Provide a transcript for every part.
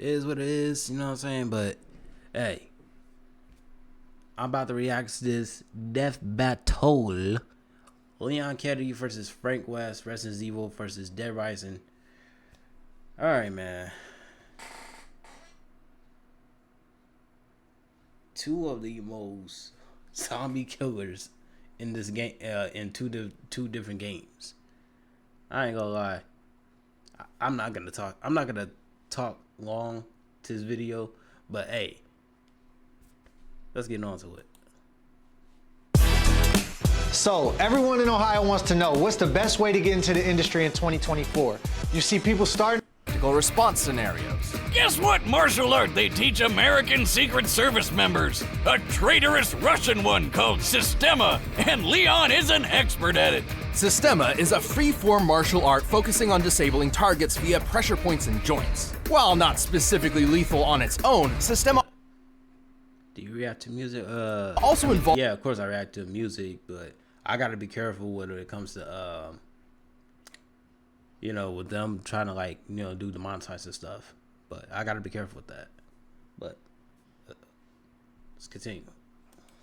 is what it is, you know what I'm saying? But hey, I'm about to react to this death battle. Leon Kennedy versus Frank West, Resident Evil versus Dead Rising. Alright, man. Two of the most zombie killers in this game, in two different games. I ain't gonna lie. I'm not gonna talk long to this video, but hey, let's get on to it. So, everyone in Ohio wants to know, what's the best way to get into the industry in 2024? You see people starting response scenarios. Guess what martial art they teach American Secret Service members? A traitorous Russian one called Sistema, and Leon is an expert at it. Sistema is a free-form martial art focusing on disabling targets via pressure points and joints. While not specifically lethal on its own, Sistema Do you react to music? also involves... Yeah, of course I react to music, but I gotta be careful when it comes to, you know, with them trying to, like, you know, do the monetize and stuff. But I gotta be careful with that. But let's continue.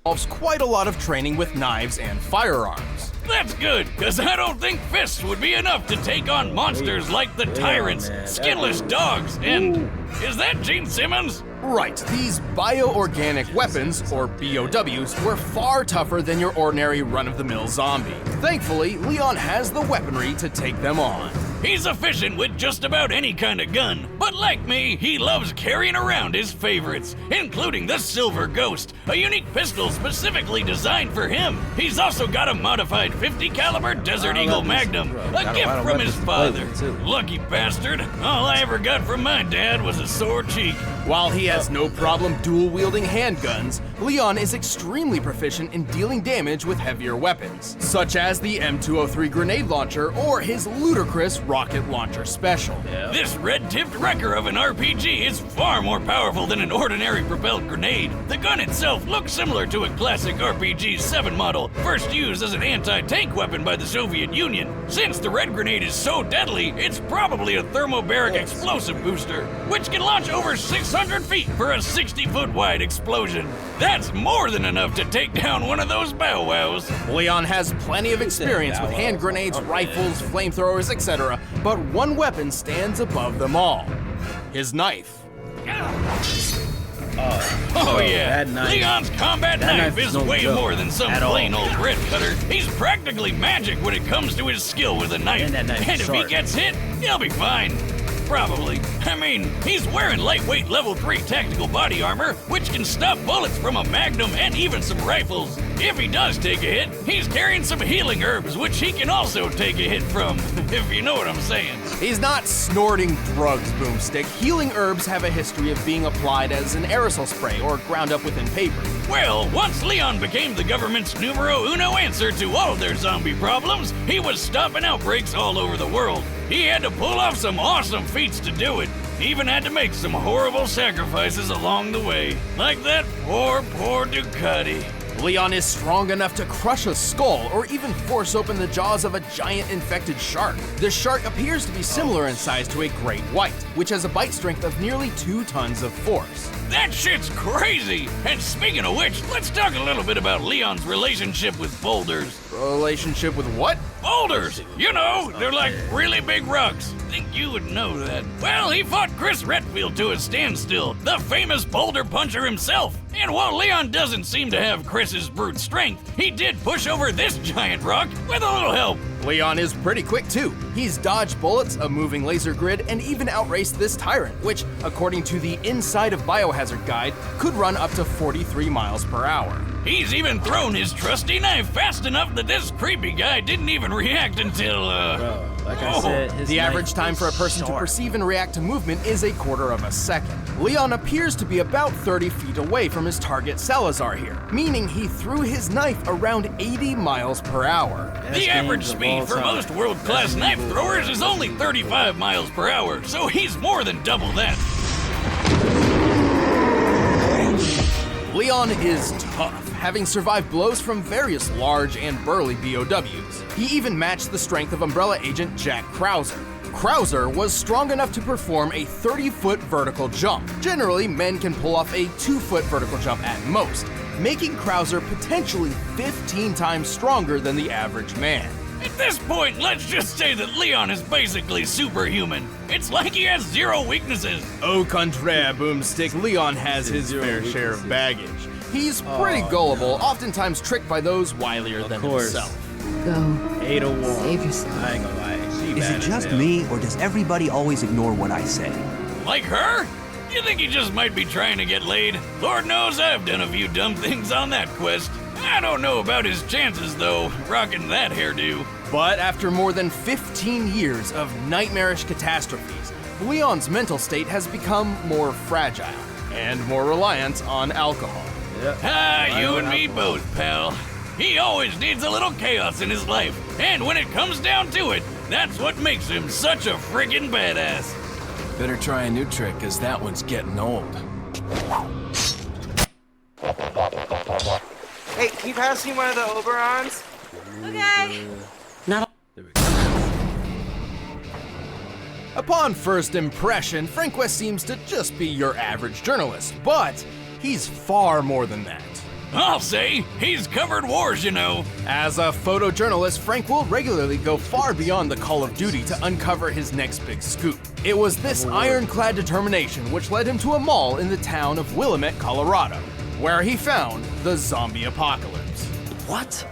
Involves quite a lot of training with knives and firearms. That's good, because I don't think fists would be enough to take on monsters like the tyrants, skinless dogs, and... Is that Gene Simmons? Right, these bioorganic weapons, or BOWs, were far tougher than your ordinary run-of-the-mill zombie. Thankfully, Leon has the weaponry to take them on. He's efficient with just about any kind of gun, but like me, he loves carrying around his favorites, including the Silver Ghost, a unique pistol specifically designed for him. He's also got a modified 50 caliber Desert Eagle Magnum, a gift from his father. Lucky bastard, all I ever got from my dad was a sore cheek. While he has no problem dual-wielding handguns, Leon is extremely proficient in dealing damage with heavier weapons, such as the M203 grenade launcher or his ludicrous rocket launcher special. This red-tipped wrecker of an RPG is far more powerful than an ordinary propelled grenade. The gun itself looks similar to a classic RPG-7 model, first used as an anti-tank weapon by the Soviet Union. Since the red grenade is so deadly, it's probably a thermobaric explosive booster, which can launch over 600 feet for a 60-foot wide explosion. That's more than enough to take down one of those bow wows. Leon has plenty of experience with hand grenades, rifles, flamethrowers, etc., but one weapon stands above them all: his knife. Oh yeah, Leon's combat knife is way more than some plain old red cutter. He's practically magic when it comes to his skill with a knife. And if he gets hit, he'll be fine. Probably. I mean, he's wearing lightweight level 3 tactical body armor, which can stop bullets from a magnum and even some rifles. If he does take a hit, he's carrying some healing herbs, which he can also take a hit from, if you know what I'm saying. He's not snorting drugs, Boomstick. Healing herbs have a history of being applied as an aerosol spray or ground up within paper. Well, once Leon became the government's numero uno answer to all their zombie problems, he was stopping outbreaks all over the world. He had to pull off some awesome feats to do it. He even had to make some horrible sacrifices along the way. Like that poor Ducati. Leon is strong enough to crush a skull or even force open the jaws of a giant infected shark. This shark appears to be similar in size to a great white, which has a bite strength of nearly 2 tons of force. That shit's crazy! And speaking of which, let's talk a little bit about Leon's relationship with boulders. Relationship with what? Boulders! You know, they're like really big rocks. Think you would know that. Well, he fought Chris Redfield to a standstill, the famous boulder puncher himself. And while Leon doesn't seem to have Chris's brute strength, he did push over this giant rock with a little help. Leon is pretty quick too. He's dodged bullets, a moving laser grid, and even outraced this tyrant, which, according to the Inside of Biohazard guide, could run up to 43 miles per hour. He's even thrown his trusty knife fast enough that this creepy guy didn't even react until, Like I said, the average time for a person to perceive and react to movement is 1/4 of a second. Leon appears to be about 30 feet away from his target Salazar here, meaning he threw his knife around 80 miles per hour. The average speed for most world-class knife throwers is only 35 miles per hour, so he's more than double that. Leon is tough, having survived blows from various large and burly BOWs. He even matched the strength of Umbrella agent Jack Krauser. Krauser was strong enough to perform a 30-foot vertical jump. Generally, men can pull off a 2-foot vertical jump at most, making Krauser potentially 15 times stronger than the average man. At this point, let's just say that Leon is basically superhuman. It's like he has zero weaknesses. Au contraire, Boomstick, Leon has his fair share of baggage. He's pretty gullible, oftentimes tricked by those wilier than himself. Go. 801. Save yourself. I ain't gonna lie. She Is bad it as just hell. me, or does everybody always ignore what I say? Like her? You think he just might be trying to get laid? Lord knows I've done a few dumb things on that quest. I don't know about his chances, though, rocking that hairdo. But after more than 15 years of nightmarish catastrophes, Leon's mental state has become more fragile and more reliant on alcohol. You and me both, pal. He always needs a little chaos in his life, and when it comes down to it, that's what makes him such a friggin' badass. Better try a new trick, cause that one's getting old. Hey, can you pass me one of the Oberons? Okay. Upon first impression, Frank West seems to just be your average journalist, but he's far more than that. I'll say, he's covered wars, you know. As a photojournalist, Frank will regularly go far beyond the call of duty to uncover his next big scoop. It was this ironclad determination which led him to a mall in the town of Willamette, Colorado, where he found the zombie apocalypse. What?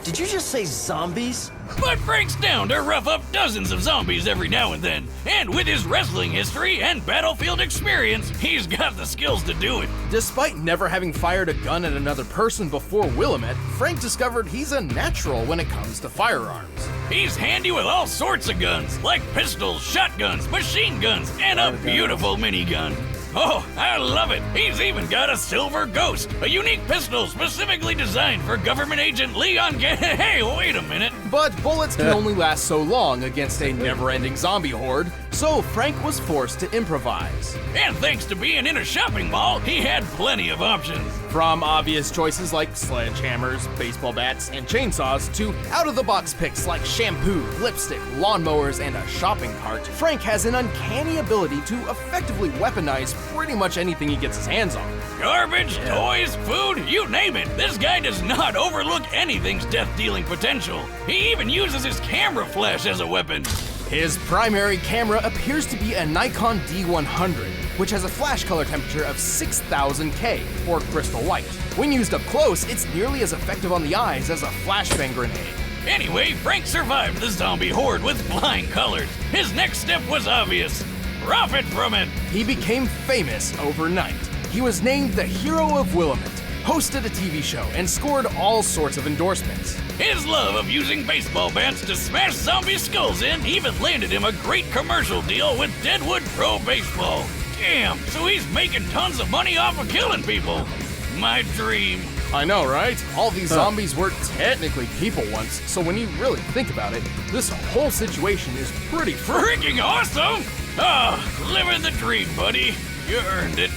Did you just say zombies? But Frank's down to rough up dozens of zombies every now and then. And with his wrestling history and battlefield experience, he's got the skills to do it. Despite never having fired a gun at another person before Willamette, Frank discovered he's a natural when it comes to firearms. He's handy with all sorts of guns, like pistols, shotguns, machine guns, and a beautiful minigun. Oh, I love it. He's even got a Silver Ghost, a unique pistol specifically designed for government agent Leon Hey, wait a minute. But bullets can only last so long against a never-ending zombie horde, so Frank was forced to improvise. And thanks to being in a shopping mall, he had plenty of options. From obvious choices like sledgehammers, baseball bats, and chainsaws to out-of-the-box picks like shampoo, lipstick, lawnmowers, and a shopping cart, Frank has an uncanny ability to effectively weaponize pretty much anything he gets his hands on. Garbage, toys, food, you name it. This guy does not overlook anything's death-dealing potential. He even uses his camera flash as a weapon. His primary camera appears to be a Nikon D100, which has a flash color temperature of 6000 K, or crystal white. When used up close, it's nearly as effective on the eyes as a flashbang grenade. Anyway, Frank survived the zombie horde with flying colors. His next step was obvious. Profit from it. He became famous overnight. He was named the Hero of Willamette, hosted a TV show, and scored all sorts of endorsements. His love of using baseball bats to smash zombie skulls in even landed him a great commercial deal with Deadwood Pro Baseball. Damn, so he's making tons of money off of killing people. My dream. I know, right? All these zombies were technically people once, so when you really think about it, this whole situation is pretty Freaking awesome! Living the dream, buddy. You earned it.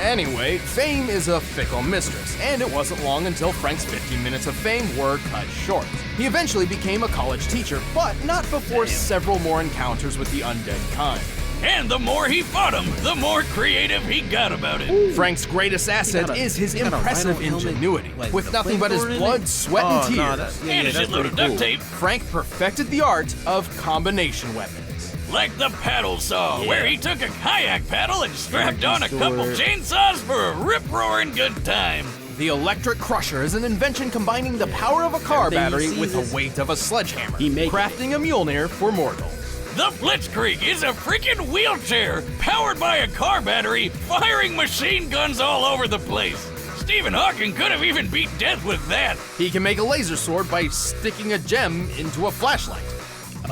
Anyway, fame is a fickle mistress, and it wasn't long until Frank's 15 minutes of fame were cut short. He eventually became a college teacher, but not before several more encounters with the undead kind. And the more he fought him, the more creative he got about it. Frank's greatest asset is his got a impressive rhino helmet, ingenuity. like With the nothing but his flamethrower in blood, it? sweat, and tears, And a shitload of duct tape, Frank perfected the art of combination weapons. like the paddle saw, where he took a kayak paddle and strapped on a couple chainsaws for a rip-roaring good time. The electric crusher is an invention combining the power of a car Everything battery he with sees is- the weight of a sledgehammer, He make it. crafting a Mjolnir for mortals. The Blitzkrieg is a freaking wheelchair powered by a car battery, firing machine guns all over the place. Stephen Hawking could have even beat death with that. He can make a laser sword by sticking a gem into a flashlight.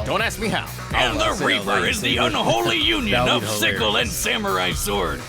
Don't ask me how. And the Reaper is the unholy union That of would be sickle and hilarious. samurai sword.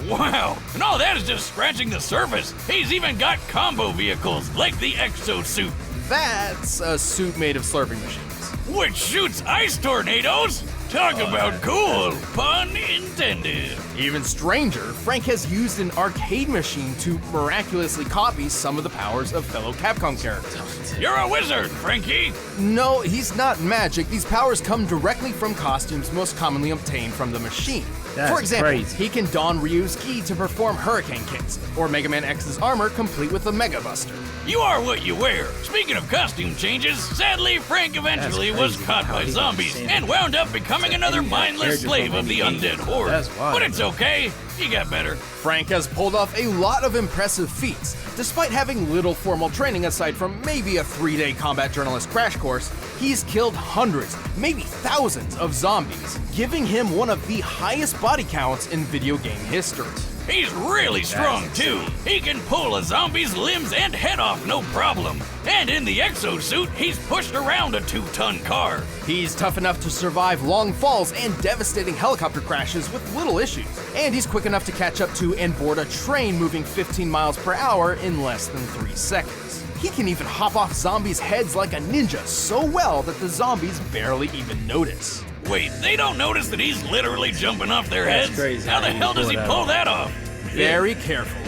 Wow, and all that is just scratching the surface. He's even got combo vehicles like the exosuit, That's a suit made of slurping machines. which shoots ice tornadoes. Talk about cool, pun intended. Even stranger, Frank has used an arcade machine to miraculously copy some of the powers of fellow Capcom characters. You're a wizard, Frankie. No, he's not magic. These powers come directly from costumes most commonly obtained from the machine. That's For example, crazy. he can don Ryu's ki to perform hurricane kicks, or Mega Man X's armor complete with a Mega Buster. You are what you wear. Speaking of costume changes, sadly, Frank eventually was crazy caught how by he zombies can and wound up becoming another mindless character slave from of the any undead game. horde. That's wild. But it's okay. He got better. Frank has pulled off a lot of impressive feats, despite having little formal training aside from maybe a 3-day combat journalist crash course. He's killed hundreds, maybe thousands of zombies, giving him one of the highest body counts in video game history. He's really strong too. He can pull a zombie's limbs and head off no problem. And in the exosuit, he's pushed around a 2-ton car. He's tough enough to survive long falls and devastating helicopter crashes with little issues. And he's quick enough to catch up to and board a train moving 15 miles per hour in less than 3 seconds. He can even hop off zombies' heads like a ninja so well that the zombies barely even notice. Wait, they don't notice that he's literally jumping off their That's heads? crazy. How the hell does he pull that off? Very careful.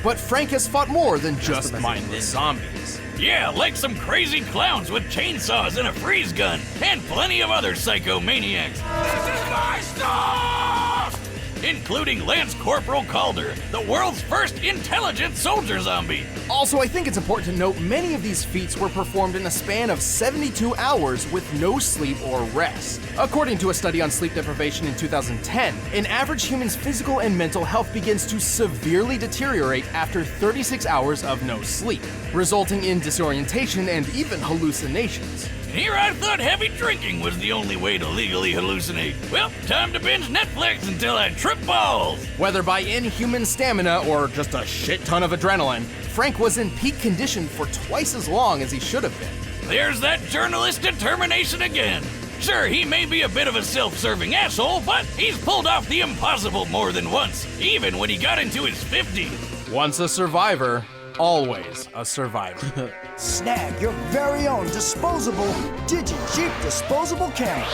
But Frank has fought more than just mindless zombies. Yeah, like some crazy clowns with chainsaws and a freeze gun, and plenty of other psychomaniacs. This is my stuff! Including Lance Corporal Calder, the world's first intelligent soldier zombie. Also, I think it's important to note many of these feats were performed in a span of 72 hours with no sleep or rest. According to a study on sleep deprivation in 2010, an average human's physical and mental health begins to severely deteriorate after 36 hours of no sleep, resulting in disorientation and even hallucinations. Here I thought heavy drinking was the only way to legally hallucinate. Well, time to binge Netflix until I trip balls. Whether by inhuman stamina or just a shit ton of adrenaline, Frank was in peak condition for twice as long as he should have been. There's that journalist determination again. Sure, he may be a bit of a self-serving asshole, but he's pulled off the impossible more than once, even when he got into his 50s. Once a survivor, always a survivor. Snag your very own disposable Digi-Jeep disposable camera.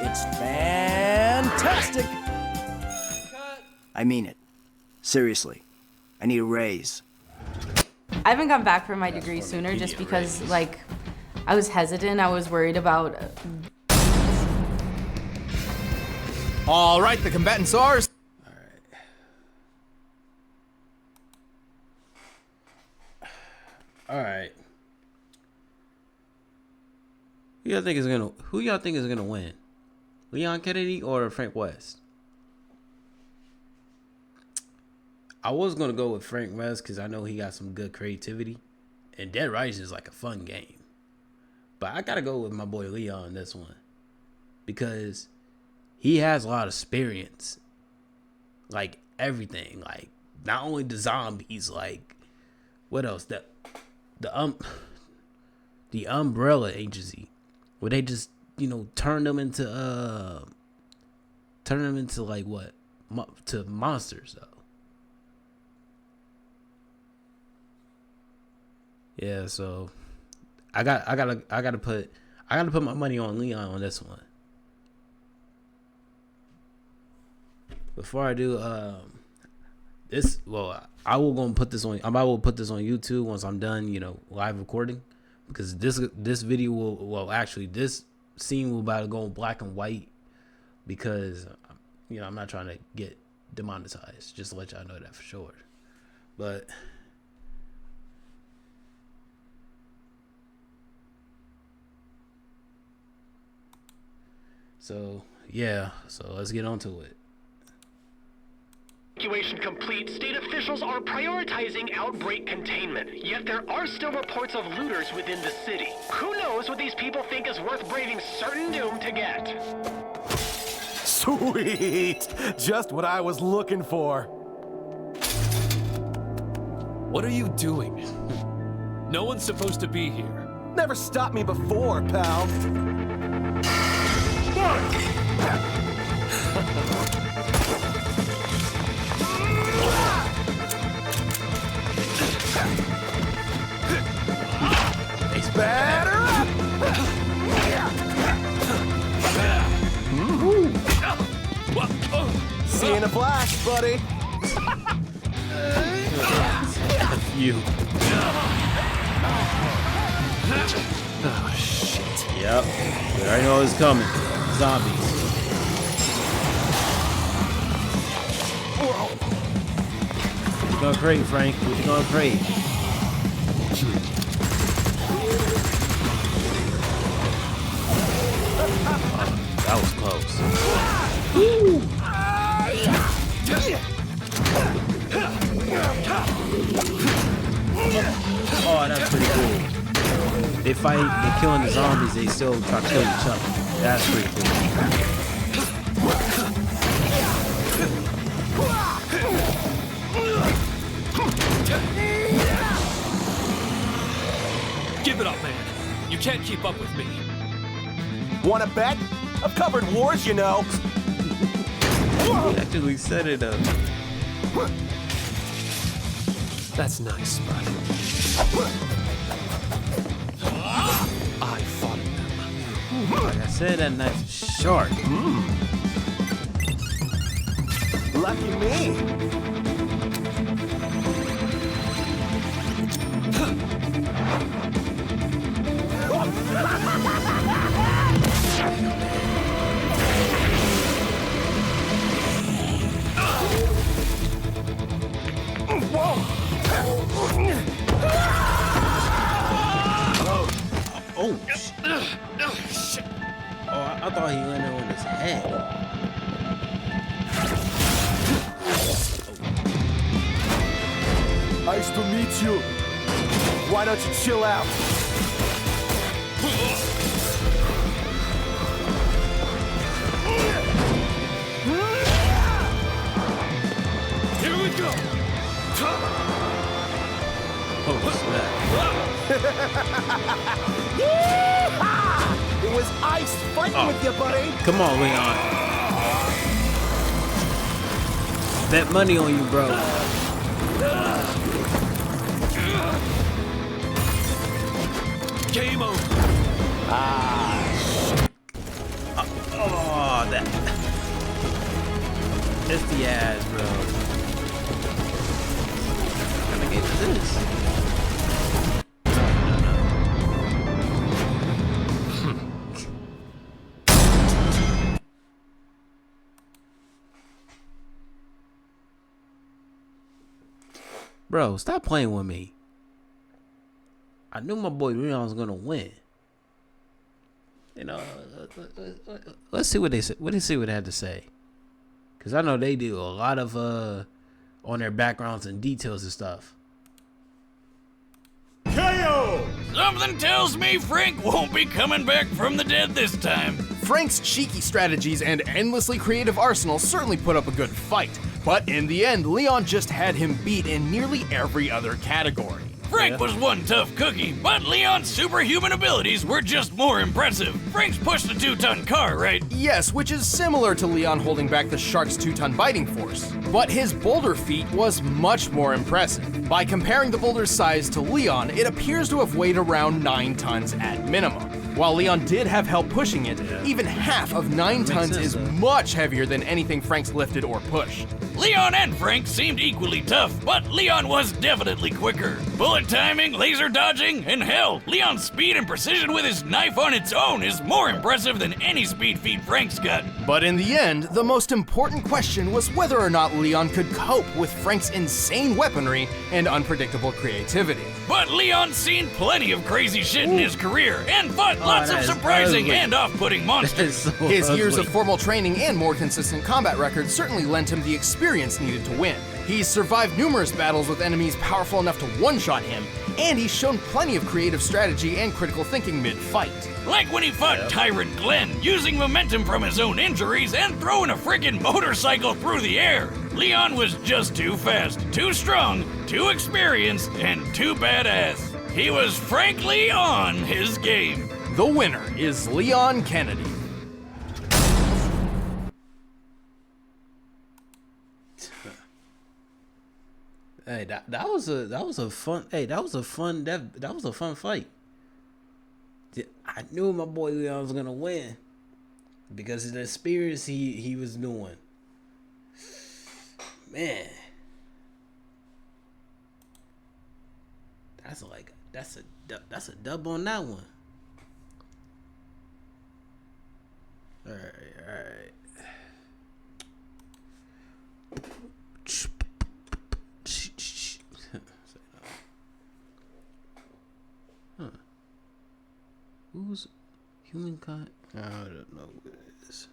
It's fantastic. I mean it. Seriously. I need a raise. I haven't gone back for my degree sooner just because, like, I was hesitant. I was worried about. All right, the combatants are. All right. Who y'all think is gonna win? Leon Kennedy or Frank West? I was gonna go with Frank West because I know he got some good creativity, and Dead Rising is like a fun game. But I gotta go with my boy Leon this one because he has a lot of experience, like everything, like not only the zombies, like what else? The Umbrella Agency, where they just turn them into like what to monsters though. Yeah, so I gotta put my money on Leon on this one. Before I do this, I will put this on YouTube once I'm done, live recording, because this video will actually this scene will about to go black and white because I'm not trying to get demonetized, just to let y'all know that for sure. But so let's get on to it. Evacuation complete, state officials are prioritizing outbreak containment, yet there are still reports of looters within the city. Who knows what these people think is worth braving certain doom to get? Sweet! Just what I was looking for. What are you doing? No one's supposed to be here. Never stopped me before, pal. Batter up! a flash, buddy. F you. Oh, shit. Yep. We already know it's coming. Zombies. What you gonna crave, Frank? What you gonna crave? That was close. Oh, that's pretty cool. They fight, they're killing the zombies, they still try to kill each other. That's pretty cool. Give it up, man. You can't keep up with me. Wanna bet? I've covered wars, you know. He actually set it up. That's nice, bud. I fought them. Like I said, that knife is sharp. Lucky me. Oh, shit. Oh, I thought he landed on his head. Nice to meet you. Why don't you chill out? Here we go. Oh, snap. It was ice fighting with you, buddy. Come on, Leon. Bet money on you, bro. Game over. Oh, that. It's the ass, bro. What kind of game is this? Bro, stop playing with me. I knew my boy Leon was gonna win. You know, let's see what they say. Let's see what they had to say, cause I know they do a lot of on their backgrounds and details and stuff. KO! Something tells me Frank won't be coming back from the dead this time. Frank's cheeky strategies and endlessly creative arsenal certainly put up a good fight, but in the end, Leon just had him beat in nearly every other category. Frank was one tough cookie, but Leon's superhuman abilities were just more impressive. Frank's pushed a 2-ton car, right? Yes, which is similar to Leon holding back the shark's 2-ton biting force. But his boulder feat was much more impressive. By comparing the boulder's size to Leon, it appears to have weighed around 9 tons at minimum. While Leon did have help pushing it, even half of 9 tons is much heavier than anything Frank's lifted or pushed. Leon and Frank seemed equally tough, but Leon was definitely quicker. Bullet timing, laser dodging, and hell, Leon's speed and precision with his knife on its own is more impressive than any speed feat Frank's got. But in the end, the most important question was whether or not Leon could cope with Frank's insane weaponry and unpredictable creativity. But Leon's seen plenty of crazy shit in his career and fought lots of surprising and off-putting monsters. His years of formal training and more consistent combat record certainly lent him the experience needed to win. He's survived numerous battles with enemies powerful enough to one-shot him, and he's shown plenty of creative strategy and critical thinking mid-fight. Like when he fought Tyrant Glenn, using momentum from his own injuries and throwing a freaking motorcycle through the air. Leon was just too fast, too strong, too experienced, and too badass. He was frankly on his game. The winner is Leon Kennedy. Hey, that was a fun fight. I knew my boy Leon was gonna win because of the experience he was doing. Man. That's a dub on that one. All right. Huh? Who's humankind? I don't know what it is.